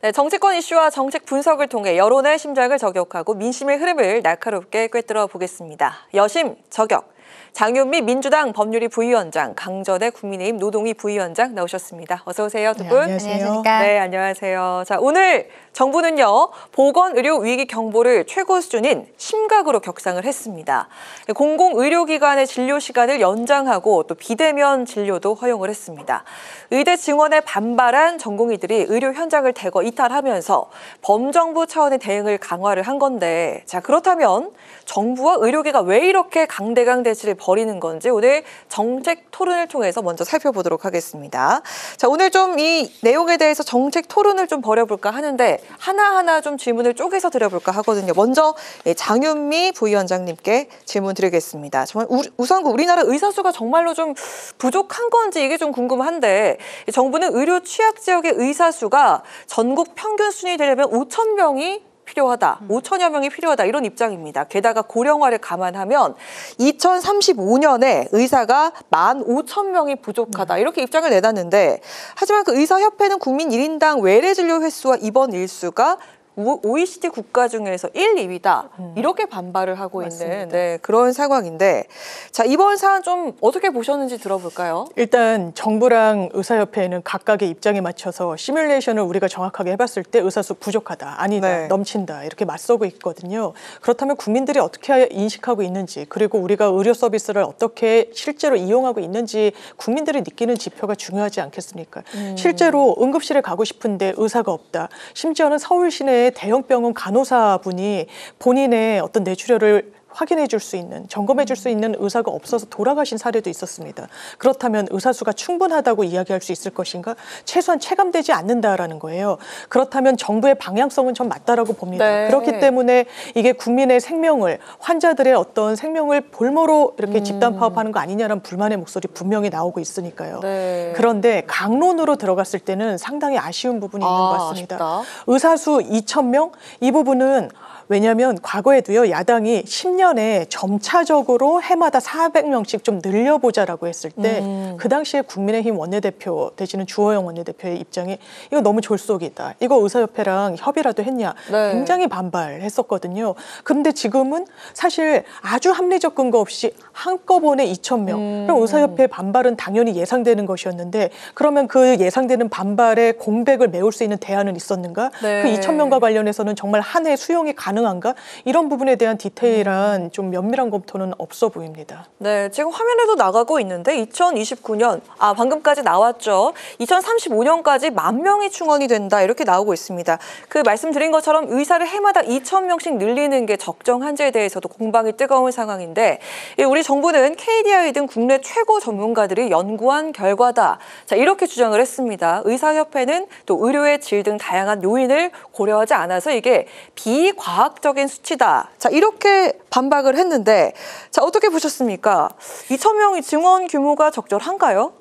네, 정치권 이슈와 정책 분석을 통해 여론의 심장을 저격하고 민심의 흐름을 날카롭게 꿰뚫어 보겠습니다. 여심 저격. 장윤미 민주당 법률위 부위원장, 강전의 국민의힘 노동위 부위원장 나오셨습니다. 어서 오세요, 두 분. 네, 안녕하세요. 네, 안녕하세요. 자, 오늘 정부는요, 보건의료 위기 경보를 최고 수준인 심각으로 격상을 했습니다. 공공의료기관의 진료 시간을 연장하고 또 비대면 진료도 허용을 했습니다. 의대 증원에 반발한 전공의들이 의료 현장을 대거 이탈하면서 범정부 차원의 대응을 강화를 한 건데, 자, 그렇다면 정부와 의료계가 왜 이렇게 강대강 대치를 벌이는 건지 오늘 정책 토론을 통해서 먼저 살펴보도록 하겠습니다. 자, 오늘 좀 이 내용에 대해서 정책 토론을 좀 벌여볼까 하는데 하나하나 좀 질문을 쪼개서 드려볼까 하거든요. 먼저 장윤미 부위원장님께 질문 드리겠습니다. 정말 우선 우리나라 의사 수가 정말로 좀 부족한 건지 이게 좀 궁금한데, 정부는 의료 취약 지역의 의사 수가 전국 평균 순위 되려면 5,000명이 필요하다. 5천여 명이 필요하다. 이런 입장입니다. 게다가 고령화를 감안하면 2035년에 의사가 15,000명이 부족하다. 이렇게 입장을 내놨는데, 하지만 그 의사협회는 국민 1인당 외래 진료 횟수와 입원 일수가 OECD 국가 중에서 1, 2위다. 이렇게 반발을 하고 있는 그런 상황인데, 자, 이번 사안 좀 어떻게 보셨는지 들어볼까요? 일단 정부랑 의사협회는 각각의 입장에 맞춰서 시뮬레이션을 우리가 정확하게 해봤을 때 의사수 부족하다, 아니다, 넘친다 이렇게 맞서고 있거든요. 그렇다면 국민들이 어떻게 인식하고 있는지, 그리고 우리가 의료 서비스를 어떻게 실제로 이용하고 있는지 국민들이 느끼는 지표가 중요하지 않겠습니까? 실제로 응급실에 가고 싶은데 의사가 없다. 심지어는 서울 시내 대형 병원 간호사분이 본인의 어떤 뇌출혈을 확인해 줄 수 있는, 점검해 줄 수 있는 의사가 없어서 돌아가신 사례도 있었습니다. 그렇다면 의사수가 충분하다고 이야기할 수 있을 것인가? 최소한 체감되지 않는다라는 거예요. 그렇다면 정부의 방향성은 전 맞다라고 봅니다. 네. 그렇기 때문에 이게 국민의 생명을, 환자들의 어떤 생명을 볼모로 이렇게 집단 파업하는 거 아니냐라는 불만의 목소리 분명히 나오고 있으니까요. 네. 그런데 강론으로 들어갔을 때는 상당히 아쉬운 부분이 있는 것 같습니다. 아쉽다. 의사수 2,000명? 이 부분은 왜냐하면 과거에도요, 야당이 10년에 점차적으로 해마다 400명씩 좀 늘려보자라고 했을 때 그 당시에 국민의힘 원내대표 되시는 주호영 원내대표의 입장이 이거 너무 졸속이다. 이거 의사협회랑 협의라도 했냐. 굉장히 반발했었거든요. 그런데 지금은 사실 아주 합리적 근거 없이 한꺼번에 2,000명. 그럼 의사협회의 반발은 당연히 예상되는 것이었는데, 그러면 그 예상되는 반발의 공백을 메울 수 있는 대안은 있었는가? 그 2,000명과 관련해서는 정말 한 해 수용이 가능한가? 이런 부분에 대한 디테일한 좀 면밀한 검토는 없어 보입니다. 네, 지금 화면에도 나가고 있는데 2029년, 방금까지 나왔죠. 2035년까지 10,000명이 충원이 된다 이렇게 나오고 있습니다. 그 말씀드린 것처럼 의사를 해마다 2,000명씩 늘리는 게 적정한지에 대해서도 공방이 뜨거운 상황인데, 우리 정부는 KDI 등 국내 최고 전문가들이 연구한 결과다. 자, 이렇게 주장을 했습니다. 의사협회는 또 의료의 질 등 다양한 요인을 고려하지 않아서 이게 비과학적인 수치다. 자, 이렇게 반박을 했는데, 자, 어떻게 보셨습니까? 2,000명의 증원 규모가 적절한가요?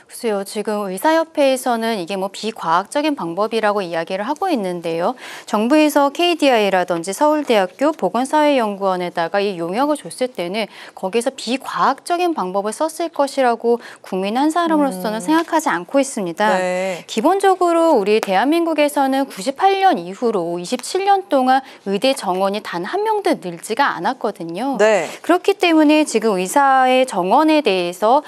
글쎄요, 지금 의사협회에서는 이게 뭐 비과학적인 방법이라고 이야기를 하고 있는데요. 정부에서 KDI라든지 서울대학교 보건사회연구원에다가 이 용역을 줬을 때는 거기서 비과학적인 방법을 썼을 것이라고 국민 한 사람으로서는 생각하지 않고 있습니다. 기본적으로 우리 대한민국에서는 98년 이후로 27년 동안 의대 정원이 단 한 명도 늘지가 않았거든요. 그렇기 때문에 지금 의사의 정원에 대해서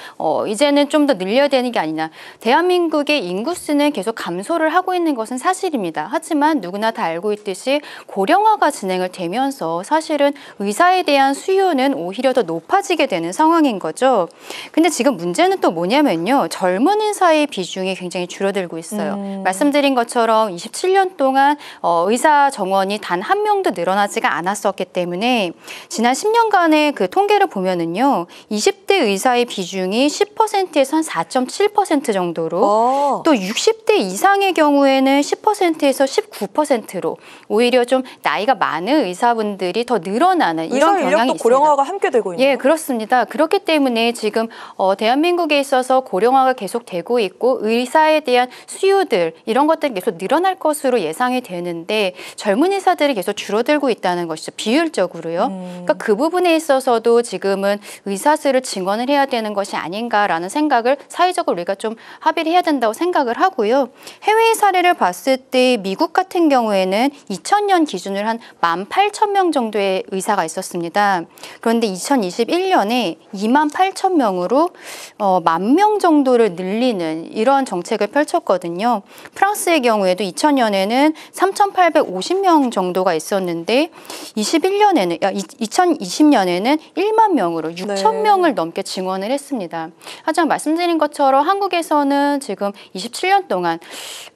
이제는 좀 더 늘려야 되는 게 아니냐. 대한민국의 인구수는 계속 감소를 하고 있는 것은 사실입니다. 하지만 누구나 다 알고 있듯이 고령화가 진행을 되면서 사실은 의사에 대한 수요는 오히려 더 높아지게 되는 상황인 거죠. 근데 지금 문제는 또 뭐냐면요. 젊은 의사의 비중이 굉장히 줄어들고 있어요. 말씀드린 것처럼 27년 동안 의사 정원이 단 한 명도 늘어나지가 않았었기 때문에 지난 10년간의 그 통계를 보면은요. 20대 의사의 비중이 10%에서 한 4.7% 정도로 또 60대 이상의 경우에는 10%에서 19%로 오히려 좀 나이가 많은 의사분들이 더 늘어나는 이런 경향이 있습니다. 고령화가 함께 되고 있네요. 예, 그렇습니다. 그렇기 때문에 지금 대한민국에 있어서 고령화가 계속되고 있고 의사에 대한 수요들 이런 것들이 계속 늘어날 것으로 예상이 되는데 젊은 의사들이 계속 줄어들고 있다는 것이죠. 비율적으로요. 그러니까 그 부분에 있어서도 지금은 의사 수를 증원을 해야 되는 것이 아닌가라는 생각을 사회적으로 걸 우리가 좀 합의를 해야 된다고 생각을 하고요. 해외 사례를 봤을 때 미국 같은 경우에는 2000년 기준으로 한 18,000명 정도의 의사가 있었습니다. 그런데 2021년에 28,000명으로 10,000명 정도를 늘리는 이런 정책을 펼쳤거든요. 프랑스의 경우에도 2000년에는 3,850명 정도가 있었는데 2020년에는 1만 명으로 6,000명을 넘게 증원을 했습니다. 하지만 말씀드린 것처럼 한국에서는 지금 27년 동안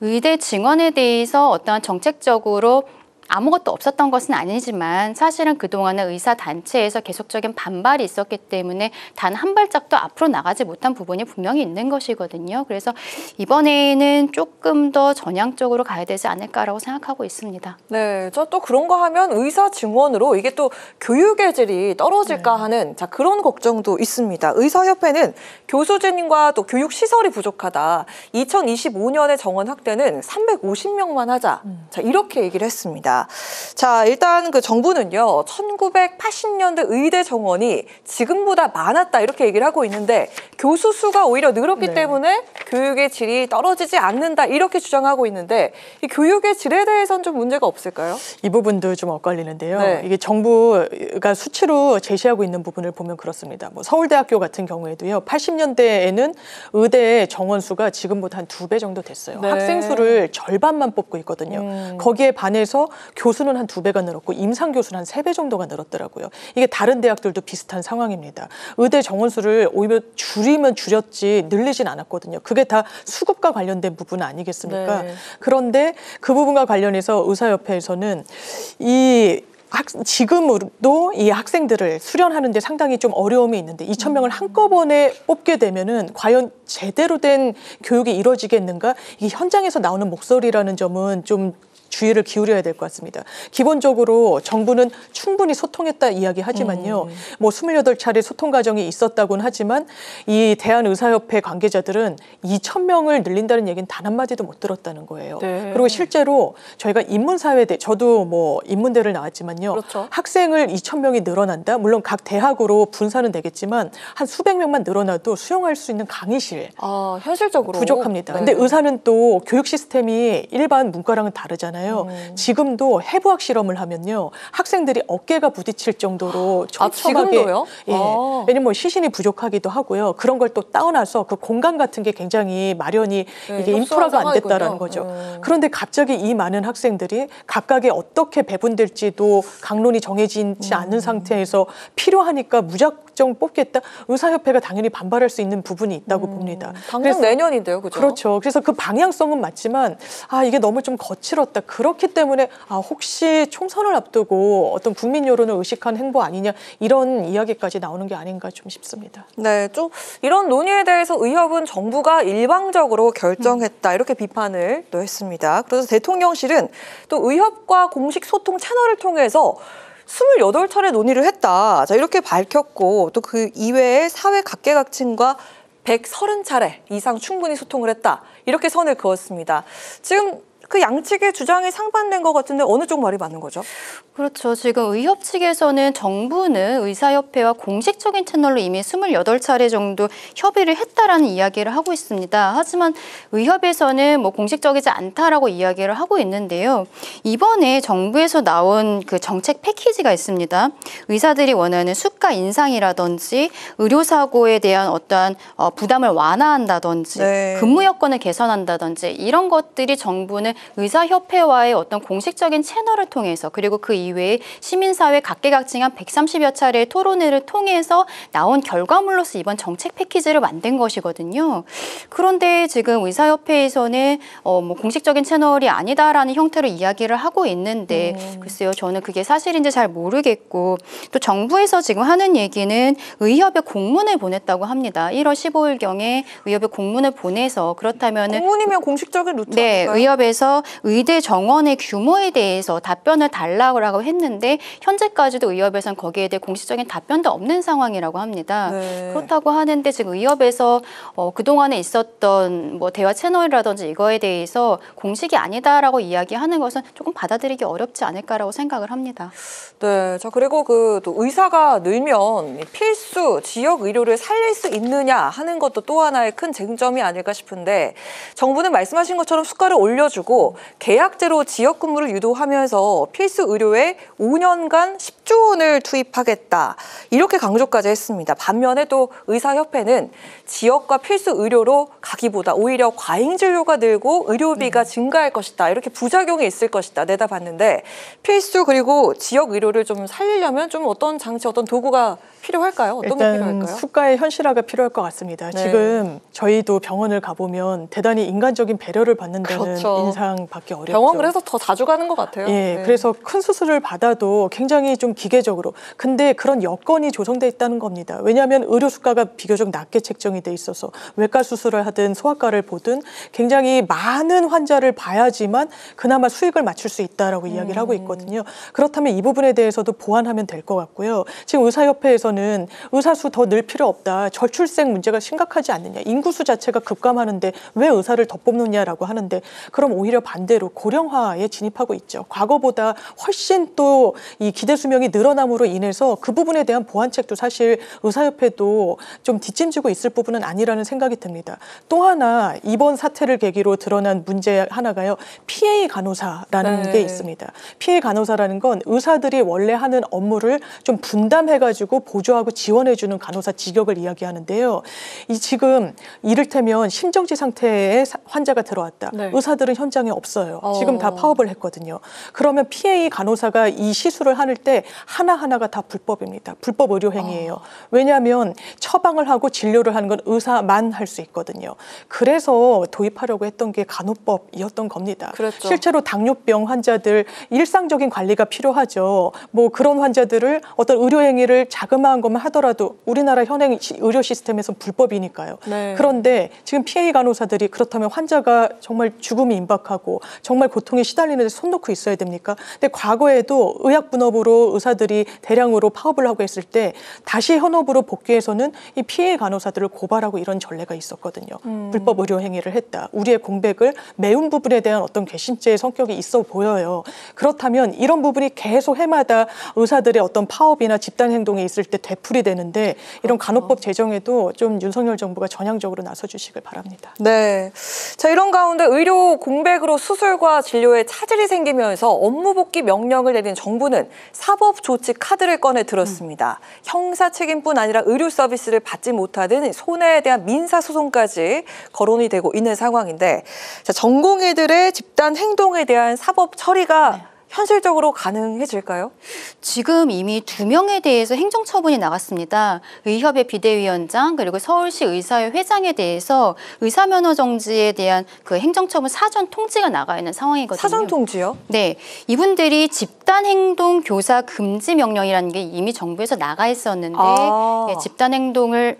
의대 증원에 대해서 어떠한 정책적으로 아무것도 없었던 것은 아니지만 사실은 그동안은 의사단체에서 계속적인 반발이 있었기 때문에 단 한 발짝도 앞으로 나가지 못한 부분이 분명히 있는 것이거든요. 그래서 이번에는 조금 더 전향적으로 가야 되지 않을까라고 생각하고 있습니다. 네, 저 또 그런 거 하면 의사 증원으로 이게 또 교육의 질이 떨어질까 하는 그런 걱정도 있습니다. 의사협회는 교수진과 또 교육시설이 부족하다. 2025년에 정원 확대는 350명만 하자. 자, 이렇게 얘기를 했습니다. 자, 일단 그 정부는요, 1980년대 의대 정원이 지금보다 많았다 이렇게 얘기를 하고 있는데 교수 수가 오히려 늘었기 때문에 교육의 질이 떨어지지 않는다 이렇게 주장하고 있는데 이 교육의 질에 대해서는 좀 문제가 없을까요? 이 부분도 좀 엇갈리는데요. 이게 정부가 수치로 제시하고 있는 부분을 보면 그렇습니다. 뭐 서울대학교 같은 경우에도요, 80년대에는 의대 정원 수가 지금보다 한 2배 정도 됐어요. 학생 수를 절반만 뽑고 있거든요. 거기에 반해서 교수는 한 2배가 늘었고 임상교수는 한 3배 정도가 늘었더라고요. 이게 다른 대학들도 비슷한 상황입니다. 의대 정원수를 오히려 줄이면 줄였지 늘리진 않았거든요. 그게 다 수급과 관련된 부분 아니겠습니까? 그런데 그 부분과 관련해서 의사협회에서는 지금도 이 학생들을 수련하는 데 상당히 좀 어려움이 있는데 2,000명을 한꺼번에 뽑게 되면은 과연 제대로 된 교육이 이루어지겠는가? 이게 현장에서 나오는 목소리라는 점은 좀 주의를 기울여야 될 것 같습니다. 기본적으로 정부는 충분히 소통했다 이야기하지만요. 뭐 28차례 소통 과정이 있었다고는 하지만 이 대한의사협회 관계자들은 2,000명을 늘린다는 얘기는 단 한마디도 못 들었다는 거예요. 그리고 실제로 저희가 인문사회대, 저도 뭐 인문대를 나왔지만요. 학생을 2,000명이 늘어난다? 물론 각 대학으로 분산은 되겠지만 한 수백 명만 늘어나도 수용할 수 있는 강의실 현실적으로 부족합니다. 근데 의사는 또 교육 시스템이 일반 문과랑은 다르잖아요. 지금도 해부학 실험을 하면요, 학생들이 어깨가 부딪힐 정도로 촘촘하게. 지금도요? 왜냐면 뭐 시신이 부족하기도 하고요. 그런 걸 또 따오나서 그 공간 같은 게 굉장히 마련이 이게 인프라가 안 됐다라는 거죠. 그런데 갑자기 이 많은 학생들이 각각의 어떻게 배분될지도 강론이 정해지지 않은 상태에서 필요하니까 무작정 뽑겠다. 의사협회가 당연히 반발할 수 있는 부분이 있다고 봅니다. 당장 내년인데요, 그죠? 그렇죠. 그래서 그 방향성은 맞지만 이게 너무 좀 거칠었다. 그렇기 때문에 혹시 총선을 앞두고 어떤 국민 여론을 의식한 행보 아니냐 이런 이야기까지 나오는 게 아닌가 좀 싶습니다. 네, 좀 이런 논의에 대해서 의협은 정부가 일방적으로 결정했다 이렇게 비판을 또 했습니다. 그래서 대통령실은 또 의협과 공식 소통 채널을 통해서 28차례 논의를 했다. 자, 이렇게 밝혔고 또 그 이외에 사회 각계각층과 130차례 이상 충분히 소통을 했다. 이렇게 선을 그었습니다. 지금 그 양측의 주장이 상반된 것 같은데 어느 쪽 말이 맞는 거죠? 그렇죠. 지금 의협 측에서는 정부는 의사협회와 공식적인 채널로 이미 28차례 정도 협의를 했다라는 이야기를 하고 있습니다. 하지만 의협에서는 뭐 공식적이지 않다라고 이야기를 하고 있는데요. 이번에 정부에서 나온 그 정책 패키지가 있습니다. 의사들이 원하는 수가 인상이라든지 의료사고에 대한 어떠한 부담을 완화한다든지 근무 여건을 개선한다든지 이런 것들이 정부는 의사협회와의 어떤 공식적인 채널을 통해서 그리고 그 이외에 시민사회 각계각층 한 130여 차례의 토론회를 통해서 나온 결과물로서 이번 정책 패키지를 만든 것이거든요. 그런데 지금 의사협회에서는 뭐 공식적인 채널이 아니다라는 형태로 이야기를 하고 있는데 글쎄요, 저는 그게 사실인지 잘 모르겠고 또 정부에서 지금 하는 얘기는 의협에 공문을 보냈다고 합니다. 1월 15일경에 의협에 공문을 보내서 그렇다면 공문이면 공식적인 루트 네, 아닐까요? 의협에서 정부에서 의대 정원의 규모에 대해서 답변을 달라고 했는데 현재까지도 의협에서는 거기에 대해 공식적인 답변도 없는 상황이라고 합니다. 네. 그렇다고 하는데 지금 의협에서 그동안에 있었던 뭐 대화 채널이라든지 이거에 대해서 공식이 아니다라고 이야기하는 것은 조금 받아들이기 어렵지 않을까라고 생각을 합니다. 네, 자 그리고 또 의사가 늘면 필수 지역 의료를 살릴 수 있느냐 하는 것도 또 하나의 큰 쟁점이 아닐까 싶은데 정부는 말씀하신 것처럼 수가를 올려주고 계약제로 지역 근무를 유도하면서 필수 의료에 5년간 10조 원을 투입하겠다 이렇게 강조까지 했습니다. 반면에 또 의사협회는 지역과 필수 의료로 가기보다 오히려 과잉 진료가 늘고 의료비가 증가할 것이다 이렇게 부작용이 있을 것이다 내다봤는데 필수 그리고 지역 의료를 좀 살리려면 좀 어떤 장치 어떤 도구가 필요할까요? 어떤 게 필요할까요? 수가의 현실화가 필요할 것 같습니다. 네. 지금 저희도 병원을 가보면 대단히 인간적인 배려를 받는 데는 그렇죠. 인상받기 어렵죠. 병원 그래서 더 자주 가는 것 같아요. 예, 네. 그래서 큰 수술을 받아도 굉장히 좀 기계적으로. 근데 그런 여건이 조성돼 있다는 겁니다. 왜냐하면 의료 수가가 비교적 낮게 책정이 돼 있어서 외과 수술을 하든 소아과를 보든 굉장히 많은 환자를 봐야지만 그나마 수익을 맞출 수 있다라고 이야기를 하고 있거든요. 그렇다면 이 부분에 대해서도 보완하면 될 것 같고요. 지금 의사협회에서는 의사수 더 늘 필요 없다. 저출생 문제가 심각하지 않느냐. 인구수 자체가 급감하는데 왜 의사를 더 뽑느냐라고 하는데 그럼 오히려 반대로 고령화에 진입하고 있죠. 과거보다 훨씬 또 이 기대 수명이 늘어남으로 인해서 그 부분에 대한 보완책도 사실 의사협회도 좀 뒷짐지고 있을 부분은 아니라는 생각이 듭니다. 또 하나 이번 사태를 계기로 드러난 문제 하나가요. PA 간호사라는 네. 게 있습니다. PA 간호사라는 건 의사들이 원래 하는 업무를 좀 분담해가지고 보조하고 지원해주는 간호사 직역을 이야기하는데요. 이 지금 이를테면 심정지 상태의 환자가 들어왔다. 네. 의사들은 현장에 없어요. 지금 다 파업을 했거든요. 그러면 PA 간호사가 이 시술을 하는 때 하나하나가 다 불법입니다. 불법 의료행위예요. 왜냐하면 처방을 하고 진료를 하는 건 의사만 할 수 있거든요. 그래서 도입하려고 했던 게 간호법이었던 겁니다. 그렇죠. 실제로 당뇨병 환자들 일상적인 관리가 필요하죠. 뭐 그런 환자들을 어떤 의료행위를 자그마한 것만 하더라도 우리나라 현행 의료 시스템에서 불법이니까요. 네. 그런데 지금 PA 간호사들이 그렇다면 환자가 정말 죽음이 임박하고 정말 고통에 시달리는데 손 놓고 있어야 됩니까? 근데 과거에도 의약분업으로 의사들이 대량으로 파업을 하고 했을 때 다시 현업으로 복귀해서는 이 PA 간호사들을 고발하고 이런 전례가 있었거든요. 불법 의료 행위를 했다. 우리의 공백을 메운 부분에 대한 어떤 괘씸죄의 성격이 있어 보여요. 그렇다면 이런 부분이 계속 해마다 의사들의 어떤 파업이나 집단 행동이 있을 때 되풀이 되는데 이런 간호법 제정에도 좀 윤석열 정부가 전향적으로 나서주시길 바랍니다. 네. 자, 이런 가운데 의료 공백으로 수술과 진료에 차질이 생기면서 업무 복귀 명령을 내린 정부는 사법조치 카드를 꺼내 들었습니다. 형사 책임뿐 아니라 의료 서비스를 받지 못하는 손해에 대한 민사소송까지 거론이 되고 있는 상황인데 자, 전공의들의 집단 행동에 대한 사법 처리가 현실적으로 가능해질까요? 지금 이미 2명에 대해서 행정처분이 나갔습니다. 의협의 비대위원장 그리고 서울시 의사회 회장에 대해서 의사면허 정지에 대한 그 행정처분 사전 통지가 나가 있는 상황이거든요. 사전 통지요? 네, 이분들이 집단행동 교사 금지 명령이라는 게 이미 정부에서 나가 있었는데 예, 집단행동을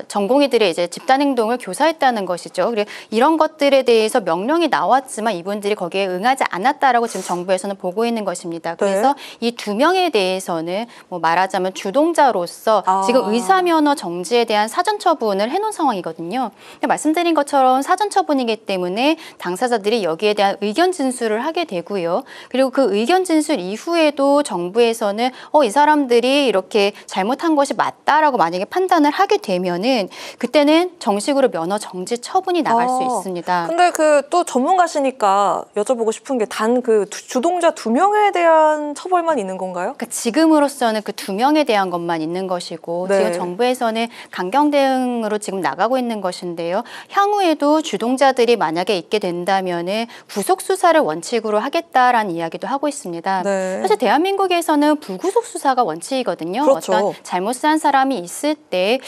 전공의들의 이제 집단행동을 교사했다는 것이죠. 그리고 이런 것들에 대해서 명령이 나왔지만 이분들이 거기에 응하지 않았다라고 지금 정부에서는 보고 있는 것입니다. 그래서 이 2명에 대해서는 뭐 말하자면 주동자로서 지금 의사면허 정지에 대한 사전 처분을 해놓은 상황이거든요. 근데 말씀드린 것처럼 사전 처분이기 때문에 당사자들이 여기에 대한 의견 진술을 하게 되고요. 그리고 그 의견 진술 이후에도 정부에서는 이 사람들이 이렇게 잘못한 것이 맞다라고 만약에 판단을 하게 되면은 그때는 정식으로 면허 정지 처분이 나갈 수 있습니다. 근데 또 전문가시니까 여쭤보고 싶은 게 단 그 주동자 2명에 대한 처벌만 있는 건가요? 그러니까 지금으로서는 그 2명에 대한 것만 있는 것이고 네. 지금 정부에서는 강경 대응으로 지금 나가고 있는 것인데요. 향후에도 주동자들이 만약에 있게 된다면은 구속 수사를 원칙으로 하겠다라는 이야기도 하고 있습니다. 네. 사실 대한민국에서는 불구속 수사가 원칙이거든요. 그렇죠. 어떤 잘못한 사람이 있을 때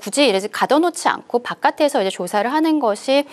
굳이 이래서 가둬놓지 않고 바깥에서 이제 조사를 하는 것이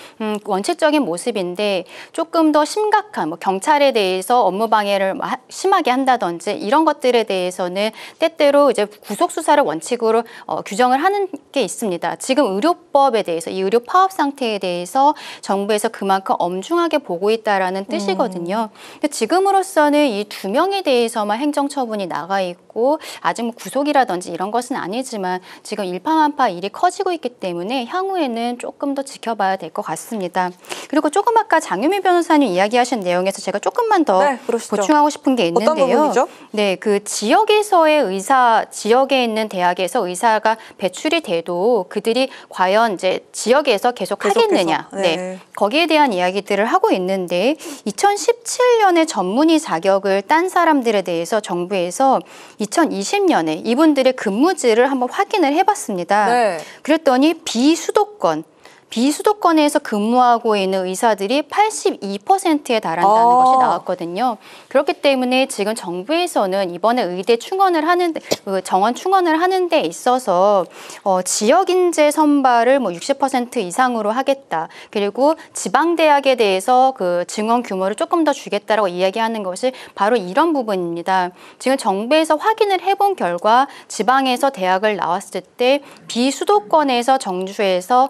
원칙적인 모습인데 조금 더 심각한 경찰에 대해서 업무 업무방해를 심하게 한다든지 이런 것들에 대해서는 때때로 이제 구속수사를 원칙으로 규정을 하는 게 있습니다. 지금 의료법에 대해서 이 의료 파업 상태에 대해서 정부에서 그만큼 엄중하게 보고 있다라는 뜻이거든요. 근데 지금으로서는 이 2명에 대해서만 행정처분이 나가 있고 아직 뭐 구속이라든지 이런 것은 아니지만 지금 일파만파 일이 커지고 있기 때문에 향후에는 조금 더 지켜봐야 될 것 같습니다. 그리고 조금 아까 장유미 변호사님 이야기하신 내용에서 제가 조금만 더 보충하고 싶은 게 있는데요. 어떤 부분이죠? 네, 그 지역에서의 지역에 있는 대학에서 의사가 배출이 돼도 그들이 과연 이제 지역에서 계속 하겠느냐. 네. 거기에 대한 이야기들을 하고 있는데 2017년에 전문의 자격을 딴 사람들에 대해서 정부에서 2020년에 이분들의 근무지를 한번 확인을 해봤습니다. 네. 그랬더니 비수도권에서 근무하고 있는 의사들이 82%에 달한다는 것이 나왔거든요. 그렇기 때문에 지금 정부에서는 이번에 의대 정원 충원을 하는 데 있어서 지역 인재 선발을 뭐 60% 이상으로 하겠다. 그리고 지방대학에 대해서 그 증원 규모를 조금 더 주겠다라고 이야기하는 것이 바로 이런 부분입니다. 지금 정부에서 확인을 해본 결과 지방에서 대학을 나왔을 때 비수도권에서 정주에서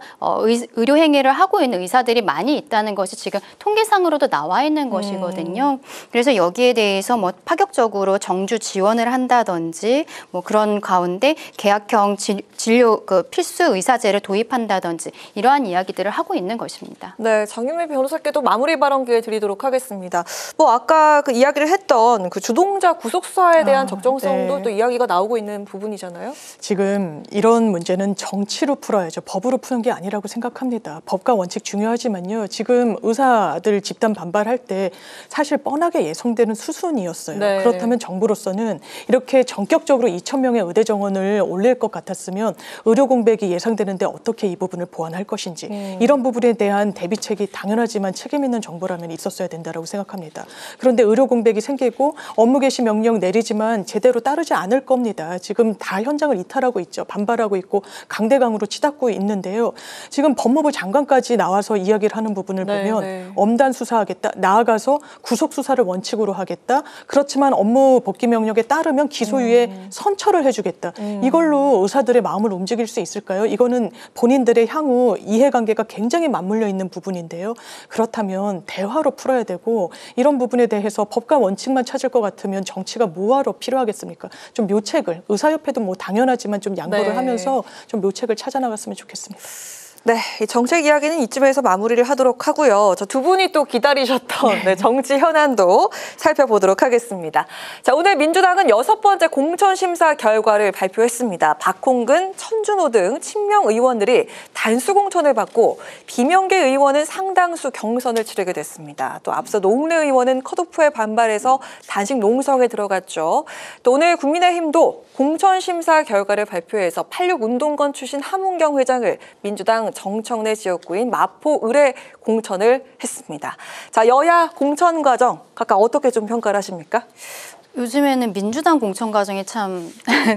의료 행위를 하고 있는 의사들이 많이 있다는 것이 지금 통계상으로도 나와 있는 것이거든요. 그래서 여기에 대해서 뭐 파격적으로 정주 지원을 한다든지 뭐 그런 가운데 계약형 진료 필수 의사제를 도입한다든지 이러한 이야기들을 하고 있는 것입니다. 네, 장유미 변호사께도 마무리 발언 기회 드리도록 하겠습니다. 뭐 아까 그 이야기를 했던 그 주동자 구속사에 대한 적정성도 또 이야기가 나오고 있는 부분이잖아요. 지금 이런 문제는 정치로 풀어야죠. 법으로 푸는 게 아니라고 생각합니다. 법과 원칙 중요하지만요. 지금 의사들 집단 반발할 때 사실 뻔하게 예상되는 수순이었어요. 네. 그렇다면 정부로서는 이렇게 전격적으로 2,000명의 의대 정원을 올릴 것 같았으면 의료 공백이 예상되는데 어떻게 이 부분을 보완할 것인지 이런 부분에 대한 대비책이 당연하지만 책임 있는 정부라면 있었어야 된다고 생각합니다. 그런데 의료 공백이 생기고 업무 개시 명령 내리지만 제대로 따르지 않을 겁니다. 지금 다 현장을 이탈하고 있죠. 반발하고 있고 강대강으로 치닫고 있는데요. 지금 법무부 장관까지 나와서 이야기를 하는 부분을 보면 엄단 수사하겠다. 나아가서 구속 수사를 원칙으로 하겠다. 그렇지만 업무 복귀 명령에 따르면 기소유예 선처를 해주겠다. 이걸로 의사들의 마음을 움직일 수 있을까요? 이거는 본인들의 향후 이해관계가 굉장히 맞물려 있는 부분인데요. 그렇다면 대화로 풀어야 되고 이런 부분에 대해서 법과 원칙만 찾을 것 같으면 정치가 뭐하러 필요하겠습니까? 좀 묘책을 의사협회도 뭐 당연하지만 좀 양보를 하면서 좀 묘책을 찾아 나갔으면 좋겠습니다. 네, 이 정책 이야기는 이쯤에서 마무리를 하도록 하고요. 저 두 분이 또 기다리셨던 정치 현안도 살펴보도록 하겠습니다. 자, 오늘 민주당은 6번째 공천심사 결과를 발표했습니다. 박홍근, 천준호 등 친명 의원들이 단수 공천을 받고 비명계 의원은 상당수 경선을 치르게 됐습니다. 또 앞서 노웅래 의원은 컷오프에 반발해서 단식 농성에 들어갔죠. 또 오늘 국민의힘도 공천심사 결과를 발표해서 86 운동권 출신 함은경 회장을 민주당 정청래 지역구인 마포 을에 공천을 했습니다. 자, 여야 공천 과정 각각 어떻게 좀 평가를 하십니까? 요즘에는 민주당 공천 과정이 참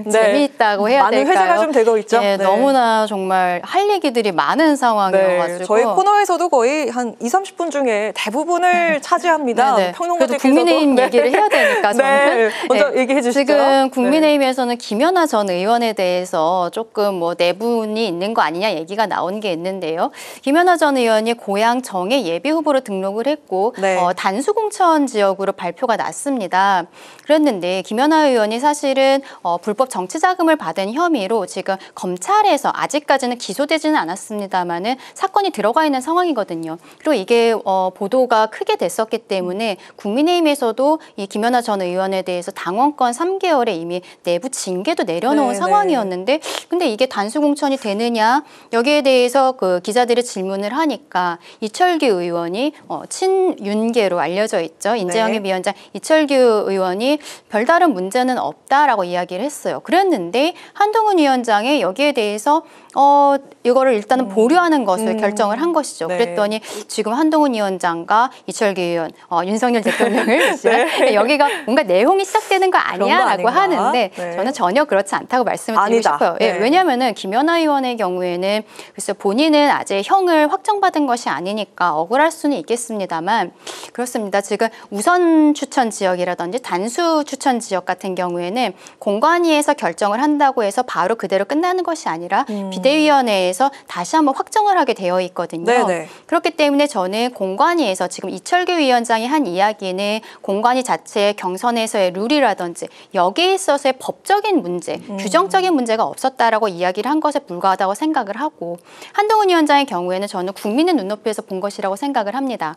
재미있다고 해야 많은 될까요? 회자가 좀 되고 있죠. 네, 너무나 정말 할 얘기들이 많은 상황이어가지고 저희 코너에서도 거의 한 20-30분 중에 대부분을 차지합니다. 그래도 국민의힘 얘기를 해야 되니까 저는 먼저 얘기해 주시죠. 지금 국민의힘에서는 김연아 전 의원에 대해서 조금 뭐 내분이 있는 거 아니냐 얘기가 나온 게 있는데요. 김연아 전 의원이 고향 정해 예비 후보로 등록을 했고 단수 공천 지역으로 발표가 났습니다. 그랬는데 김연아 의원이 사실은 불법 정치 자금을 받은 혐의로 지금 검찰에서 아직까지는 기소되지는 않았습니다만은 사건이 들어가 있는 상황이거든요. 그리고 이게 보도가 크게 됐었기 때문에 국민의힘에서도 이 김연아 전 의원에 대해서 당원권 3개월에 이미 내부 징계도 내려놓은 상황이었는데 근데 이게 단수 공천이 되느냐 여기에 대해서 그 기자들이 질문을 하니까 이철규 의원이 친윤계로 알려져 있죠. 인재영입위원장 이철규 의원이 별다른 문제는 없다라고 이야기를 했어요. 그랬는데 한동훈 위원장이 여기에 대해서 이거를 일단은 보류하는 것을 결정을 한 것이죠. 네. 그랬더니 지금 한동훈 위원장과 이철규 의원, 윤석열 대통령을 네. 여기가 뭔가 내용이 시작되는 거 아니야라고 하는데 네. 저는 전혀 그렇지 않다고 말씀을 드리고 아니다. 싶어요. 예, 네. 왜냐하면은 김연아 의원의 경우에는 글쎄 본인은 아직 형을 확정받은 것이 아니니까 억울할 수는 있겠습니다만 그렇습니다. 지금 우선 추천 지역이라든지 단수 추천 지역 같은 경우에는 공관위에서 결정을 한다고 해서 바로 그대로 끝나는 것이 아니라 비대위원회에서 다시 한번 확정을 하게 되어 있거든요. 네네. 그렇기 때문에 저는 공관위에서 지금 이철규 위원장이 한 이야기는 공관위 자체의 경선에서의 룰이라든지 여기에 있어서의 법적인 문제, 규정적인 문제가 없었다라고 이야기를 한 것에 불과하다고 생각을 하고 한동훈 위원장의 경우에는 저는 국민의 눈높이에서 본 것이라고 생각을 합니다.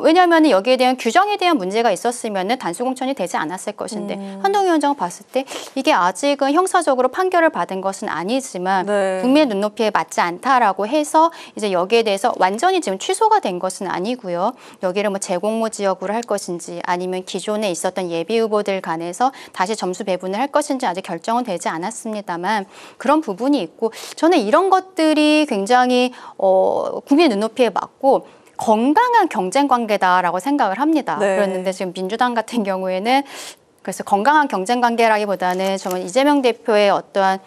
왜냐하면 여기에 대한 규정에 대한 문제가 있었으면 단수공천이 되지 않았을 것인데 한동훈 위원장을 봤을 때 이게 아직은 형사적으로 판결을 받은 것은 아니지만 네. 국민의 눈높이에 맞지 않다라고 해서 이제 여기에 대해서 완전히 지금 취소가 된 것은 아니고요. 여기를 뭐 재공모 지역으로 할 것인지 아니면 기존에 있었던 예비 후보들 간에서 다시 점수 배분을 할 것인지 아직 결정은 되지 않았습니다만 그런 부분이 있고 저는 이런 것들이 굉장히 국민의 눈높이에 맞고 건강한 경쟁 관계다라고 생각을 합니다. 네. 그랬는데 지금 민주당 같은 경우에는 그래서 건강한 경쟁 관계라기보다는 정말 이재명 대표의 어떠한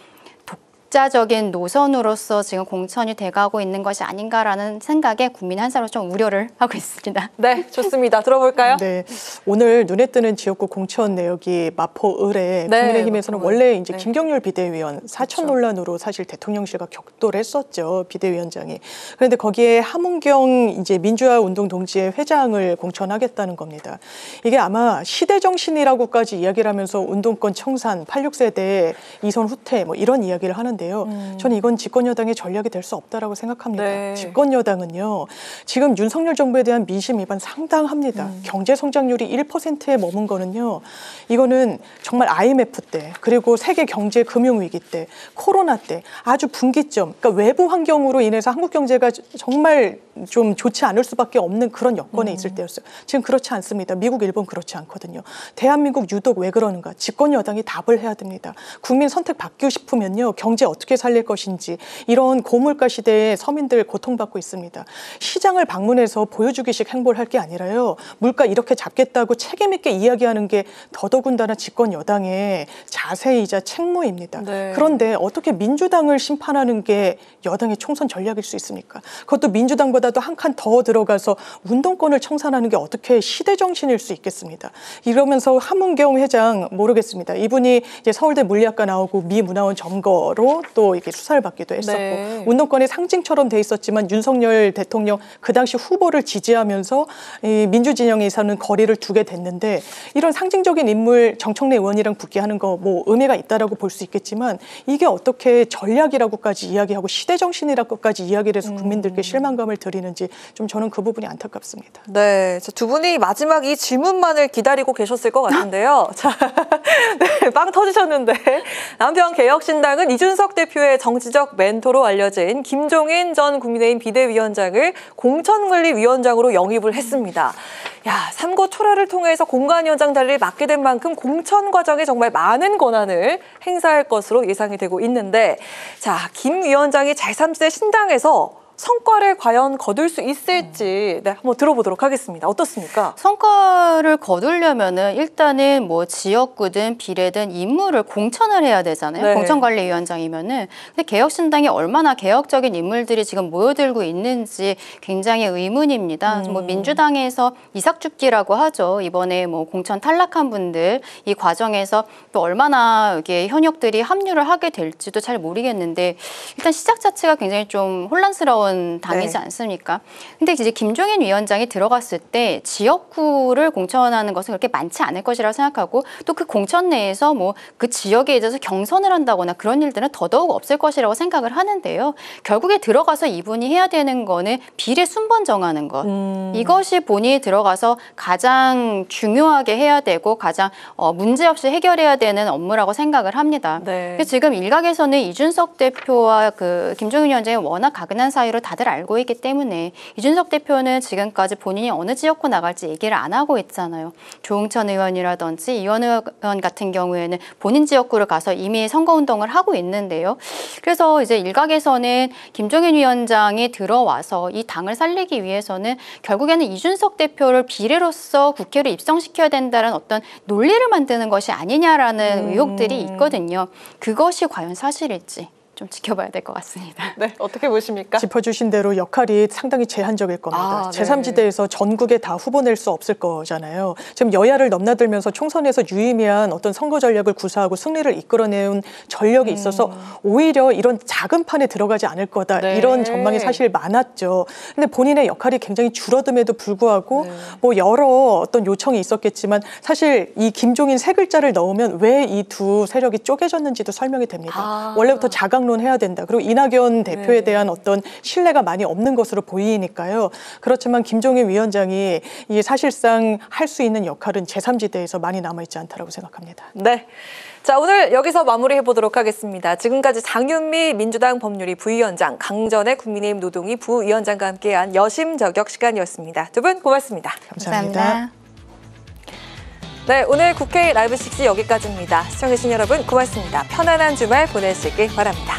독자적인 노선으로서 지금 공천이 돼가고 있는 것이 아닌가라는 생각에 국민 한 사람으로 좀 우려를 하고 있습니다. 네, 좋습니다. 들어볼까요? 네, 오늘 눈에 뜨는 지역구 공천 내역이 마포 을에 네, 국민의힘에서는 마포 원래 이제 네. 김경률 비대위원 사천 논란으로 사실 대통령실과 격돌을 했었죠, 비대위원장이. 그런데 거기에 함은경 이제 민주화 운동 동지의 회장을 공천하겠다는 겁니다. 이게 아마 시대 정신이라고까지 이야기를 하면서 운동권 청산, 86세대 이선 후퇴 뭐 이런 이야기를 하는. 저는 이건 집권 여당의 전략이 될 수 없다라고 생각합니다. 네. 집권 여당은요, 지금 윤석열 정부에 대한 민심 위반 상당합니다. 경제 성장률이 1%에 머문 거는요, 이거는 정말 IMF 때 그리고 세계 경제 금융 위기 때 코로나 때 아주 분기점, 그러니까 외부 환경으로 인해서 한국 경제가 정말 좀 좋지 않을 수밖에 없는 그런 여건에 있을 때였어요. 지금 그렇지 않습니다. 미국, 일본 그렇지 않거든요. 대한민국 유독 왜 그러는가? 집권 여당이 답을 해야 됩니다. 국민 선택 받고 싶으면요, 경제 어떻게 살릴 것인지 이런 고물가 시대에 서민들 고통받고 있습니다. 시장을 방문해서 보여주기식 행보를 할 게 아니라요, 물가 이렇게 잡겠다고 책임 있게 이야기하는 게 더더군다나 집권 여당의 자세이자 책무입니다. 네. 그런데 어떻게 민주당을 심판하는 게 여당의 총선 전략일 수 있습니까? 그것도 민주당보다도 한 칸 더 들어가서 운동권을 청산하는 게 어떻게 시대 정신일 수 있겠습니다. 이러면서 함은경 회장 모르겠습니다. 이분이 이제 서울대 물리학과 나오고 미 문화원 점거로 또 이렇게 수사를 받기도 했었고, 네. 운동권의 상징처럼 돼 있었지만 윤석열 대통령 그 당시 후보를 지지하면서 이 민주진영에서는 거리를 두게 됐는데, 이런 상징적인 인물 정청래 의원이랑 붙게 하는 거 뭐 의미가 있다라고 볼 수 있겠지만 이게 어떻게 전략이라고까지 이야기하고 시대 정신이라고까지 이야기를 해서 국민들께 실망감을 드리는지 좀 저는 그 부분이 안타깝습니다. 네, 두 분이 마지막 이 질문만을 기다리고 계셨을 것 같은데요. 자, 네, 빵 터지셨는데 남편 개혁신당은 이준석 대표의 정치적 멘토로 알려진 김종인 전 국민의힘 비대위원장을 공천관리위원장으로 영입을 했습니다. 야, 삼고 초라를 통해서 공관위원장 자리를 맡게 된 만큼 공천 과정에 정말 많은 권한을 행사할 것으로 예상이 되고 있는데, 자, 김 위원장이 제3세 신당에서 성과를 과연 거둘 수 있을지 네, 한번 들어보도록 하겠습니다. 어떻습니까? 성과를 거두려면은 일단은 뭐 지역구든 비례든 인물을 공천을 해야 되잖아요. 네. 공천관리위원장이면은. 근데 개혁신당이 얼마나 개혁적인 인물들이 지금 모여들고 있는지 굉장히 의문입니다. 뭐 민주당에서 이삭죽기라고 하죠. 이번에 뭐 공천 탈락한 분들 이 과정에서 또 얼마나 이게 현역들이 합류를 하게 될지도 잘 모르겠는데, 일단 시작 자체가 굉장히 좀 혼란스러운 당이지 네. 않습니까? 근데 이제 김종인 위원장이 들어갔을 때 지역구를 공천하는 것은 그렇게 많지 않을 것이라고 생각하고, 또 그 공천 내에서 뭐 그 지역에 있어서 경선을 한다거나 그런 일들은 더더욱 없을 것이라고 생각을 하는데요. 결국에 들어가서 이분이 해야 되는 거는 비례 순번 정하는 것. 이것이 본인이 들어가서 가장 중요하게 해야 되고 가장 문제없이 해결해야 되는 업무라고 생각을 합니다. 네. 지금 일각에서는 이준석 대표와 그 김종인 위원장이 워낙 가근한 사이로 것으로 다들 알고 있기 때문에 이준석 대표는 지금까지 본인이 어느 지역구 나갈지 얘기를 안 하고 있잖아요. 조응천 의원이라든지 이원 의원 같은 경우에는 본인 지역구를 가서 이미 선거운동을 하고 있는데요. 그래서 이제 일각에서는 김종인 위원장이 들어와서 이 당을 살리기 위해서는 결국에는 이준석 대표를 비례로서 국회로 입성시켜야 된다는 어떤 논리를 만드는 것이 아니냐라는 의혹들이 있거든요. 그것이 과연 사실일지 좀 지켜봐야 될 것 같습니다. 네, 어떻게 보십니까? 짚어주신 대로 역할이 상당히 제한적일 겁니다. 제3지대에서 전국에 다 후보 낼 수 없을 거잖아요. 지금 여야를 넘나들면서 총선에서 유의미한 어떤 선거 전략을 구사하고 승리를 이끌어내온 전력이 있어서 오히려 이런 작은 판에 들어가지 않을 거다. 이런 전망이 사실 많았죠. 근데 본인의 역할이 굉장히 줄어듦에도 불구하고 뭐 여러 어떤 요청이 있었겠지만 사실 이 김종인 세 글자를 넣으면 왜 이 두 세력이 쪼개졌는지도 설명이 됩니다. 원래부터 자강 해야 된다. 그리고 이낙연 대표에 대한 어떤 신뢰가 많이 없는 것으로 보이니까요. 그렇지만 김종인 위원장이 이 사실상 할 수 있는 역할은 제3지대에서 많이 남아있지 않다라고 생각합니다. 네. 자, 오늘 여기서 마무리해 보도록 하겠습니다. 지금까지 장윤미 민주당 법률위 부위원장, 강전의 국민의힘 노동위 부위원장과 함께한 여심 저격 시간이었습니다. 두 분 고맙습니다. 감사합니다. 네, 오늘 국회 라이브 6 여기까지입니다. 시청해주신 여러분 고맙습니다. 편안한 주말 보내시길 바랍니다.